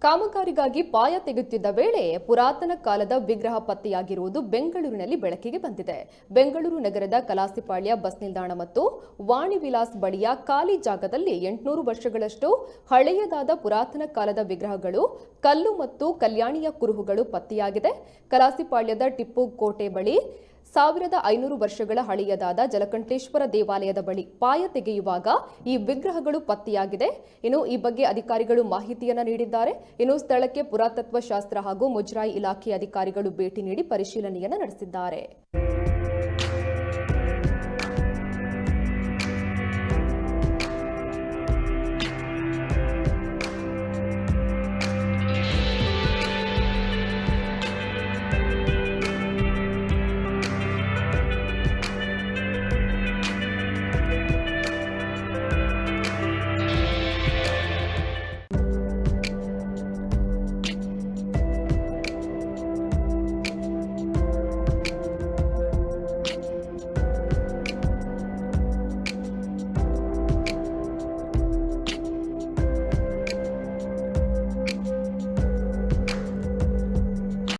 ಕಾಮಗಾರಿಗಾಗಿ ಪಾಯ ತೆಗೆಯುತ್ತಿದ್ದ ವೇಳೆ ಪುರಾತನ ಕಾಲದ ವಿಗ್ರಹ ಪತ್ತೆಯಾಗಿರುವುದು ಬೆಂಗಳೂರಿನಲ್ಲಿ ಬೆಳಕಿಗೆ ಬಂದಿದೆ. ಬೆಂಗಳೂರು ನಗರದ ಕಲಾಸಿಪಾಳ್ಯ ಬಸ್ ನಿಲ್ದಾಣ ಮತ್ತು ವಾಣಿ ವಿಲಾಸ್ ಬಳಿಯ ಖಾಲಿ ಜಾಗದಲ್ಲಿ 800 ವರ್ಷಗಳಷ್ಟು ಹಳೆಯದಾದ ಪುರಾತನ ಕಾಲದ ವಿಗ್ರಹಗಳು, ಕಲ್ಲು ಮತ್ತು ಕಲ್ಯಾಣಿಯ ಕುರುಹುಗಳು ಪತ್ತೆಯಾಗಿದೆ. ಕಲಾಸಿಪಾಳ್ಯದ ಟಿಪ್ಪು ಕೋಟೆ ಬಳಿ 1500 ವರ್ಷಗಳ ಹಳೆಯದಾದ ಜಲಕಂಠೇಶ್ವರ ದೇವಾಲಯದ ಬಳಿ ಪಾಯ ತೆಗೆಯುವಾಗ ಈ ವಿಗ್ರಹಗಳು ಪತ್ತೆಯಾಗಿದೆ. ಇನ್ನು ಈ ಬಗ್ಗೆ ಅಧಿಕಾರಿಗಳು ಮಾಹಿತಿಯನ್ನ ನೀಡಿದ್ದಾರೆ. ಇನ್ನು ಸ್ಥಳಕ್ಕೆ ಪುರಾತತ್ವ ಶಾಸ್ತ್ರ ಹಾಗೂ ಮುಜರಾಯಿ ಇಲಾಖೆ ಅಧಿಕಾರಿಗಳು ಭೇಟಿ ನೀಡಿ ಪರಿಶೀಲನೆಯನ್ನ ನಡೆಸಿದ್ದಾರೆ.